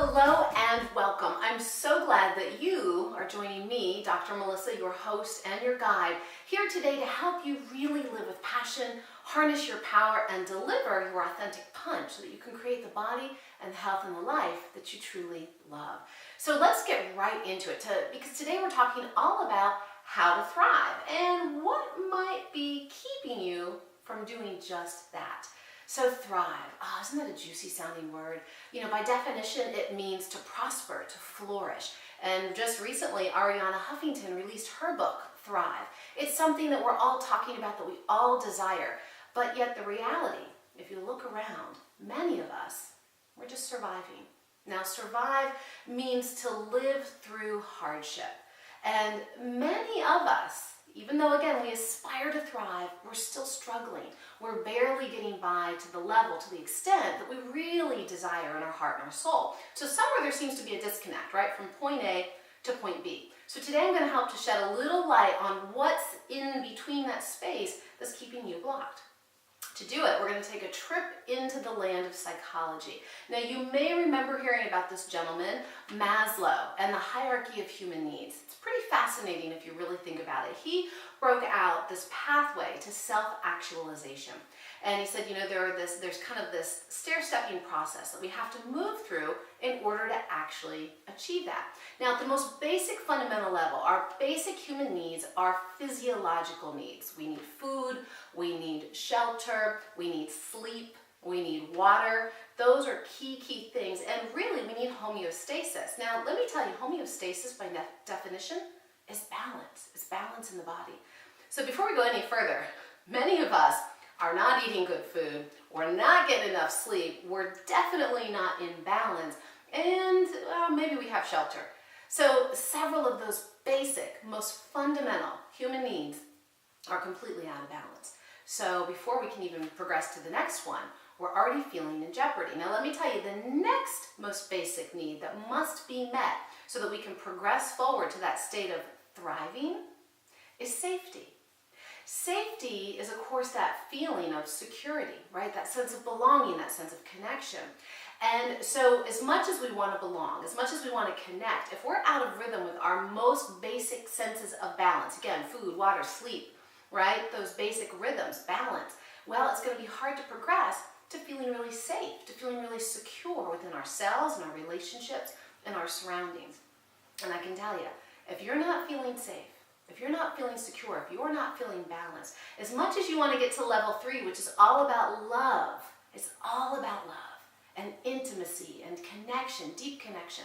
Hello and welcome. I'm so glad that you are joining me, Dr. Melissa, your host and your guide, here today to help you really live with passion, harness your power, and deliver your authentic punch so that you can create the body and the health and the life that you truly love. So let's get right into it because today we're talking all about how to thrive and what might be keeping you from doing just that. So thrive, isn't that a juicy sounding word? You know, by definition, it means to prosper, to flourish. And just recently, Arianna Huffington released her book, Thrive. It's something that we're all talking about, that we all desire. But yet the reality, if you look around, many of us, we're just surviving. Now, survive means to live through hardship. And many of us, even though, again, we aspire to thrive, we're still struggling. We're barely getting by to the level, to the extent that we really desire in our heart and our soul. So somewhere there seems to be a disconnect, right, from point A to point B. So today I'm going to help to shed a little light on what's in between that space that's keeping you blocked. To do it, we're going to take a trip into the land of psychology. Now, you may remember hearing about this gentleman, Maslow, and the hierarchy of human needs. It's pretty fascinating if you really think about it. He broke out this pathway to self-actualization. And he said, you know, there's kind of this stair-stepping process that we have to move through in order to actually achieve that. Now, at the most basic fundamental level, our basic human needs are physiological needs. We need food, we need shelter, we need sleep, we need water. Those are key things. And really, we need homeostasis. Now, let me tell you, homeostasis by definition is balance. It's balance in the body. So before we go any further, many of us are not eating good food, we're not getting enough sleep, we're definitely not in balance, and maybe we have shelter. So several of those basic, most fundamental human needs are completely out of balance. So before we can even progress to the next one, we're already feeling in jeopardy. Now let me tell you, the next most basic need that must be met so that we can progress forward to that state of thriving is safety. Safety is, of course, that feeling of security, right? That sense of belonging, that sense of connection. And so as much as we want to belong, as much as we want to connect, if we're out of rhythm with our most basic senses of balance, again, food, water, sleep, right? Those basic rhythms, balance, well, it's going to be hard to progress to feeling really safe, to feeling really secure within ourselves and our relationships and our surroundings. And I can tell you, if you're not feeling safe, if you're not feeling secure, if you're not feeling balanced, as much as you want to get to level 3, which is all about love, it's all about love and intimacy and connection, deep connection.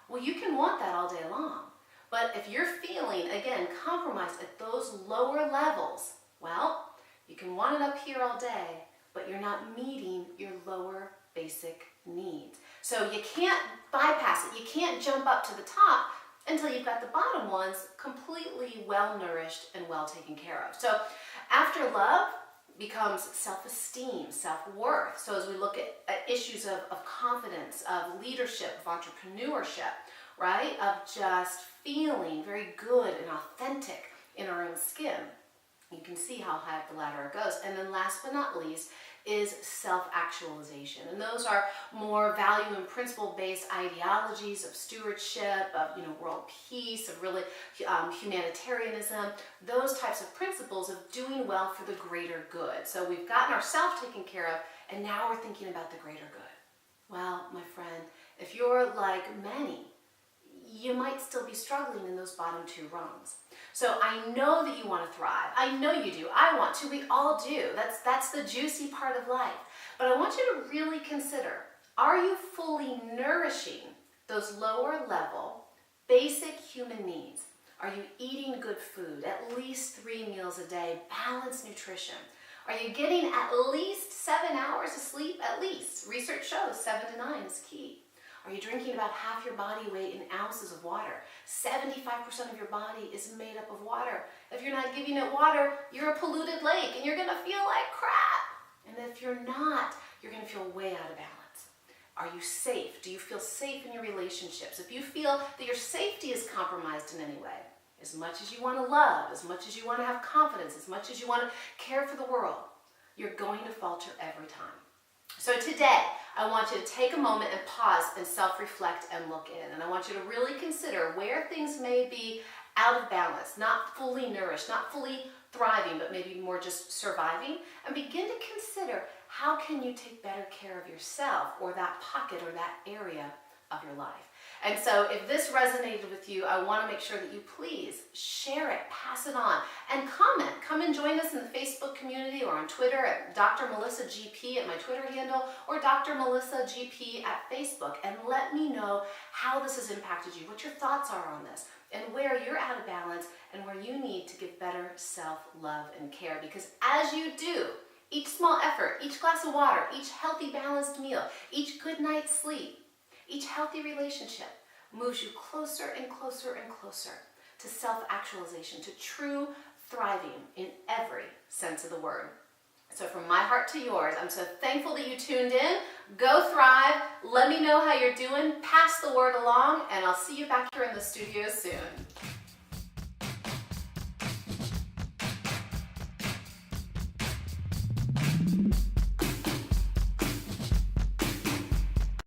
Well, you can want that all day long. But if you're feeling, again, compromised at those lower levels, well, you can want it up here all day, but you're not meeting your lower basic needs. So you can't bypass it. You can't jump up to the top until you've got the bottom ones completely well-nourished and well taken care of. So after love becomes self-esteem, self-worth. So as we look at issues of confidence, of leadership, of entrepreneurship, right? Of just feeling very good and authentic in our own skin. You can see how high up the ladder it goes. And then last but not least is self-actualization. And those are more value and principle-based ideologies of stewardship, of world peace, of really humanitarianism, those types of principles of doing well for the greater good. So we've gotten ourselves taken care of, and now we're thinking about the greater good. Well, my friend, if you're like many, you might still be struggling in those bottom 2 rungs. So I know that you want to thrive. I know you do. I want to. We all do. That's the juicy part of life. But I want you to really consider, are you fully nourishing those lower level, basic human needs? Are you eating good food, at least 3 meals a day, balanced nutrition? Are you getting at least 7 hours of sleep? At least. Research shows 7 to 9 is key. Are you drinking about half your body weight in ounces of water? 75% of your body is made up of water. If you're not giving it water, you're a polluted lake and you're going to feel like crap. And if you're not, you're going to feel way out of balance. Are you safe? Do you feel safe in your relationships? If you feel that your safety is compromised in any way, as much as you want to love, as much as you want to have confidence, as much as you want to care for the world, you're going to falter every time. So today, I want you to take a moment and pause and self-reflect and look in. And I want you to really consider where things may be out of balance, not fully nourished, not fully thriving, but maybe more just surviving. And begin to consider, how can you take better care of yourself or that pocket or that area of your life? And so if this resonated with you, I want to make sure that you please share it, pass it on, and comment. Come and join us in the Facebook community or on Twitter at Dr. Melissa GP at my Twitter handle, or Dr. Melissa GP at Facebook, and let me know how this has impacted you, what your thoughts are on this, and where you're out of balance and where you need to give better self-love and care. Because as you do, each small effort, each glass of water, each healthy balanced meal, each good night's sleep, each healthy relationship moves you closer and closer and closer to self-actualization, to true thriving in every sense of the word. So from my heart to yours, I'm so thankful that you tuned in. Go thrive. Let me know how you're doing. Pass the word along, and I'll see you back here in the studio soon.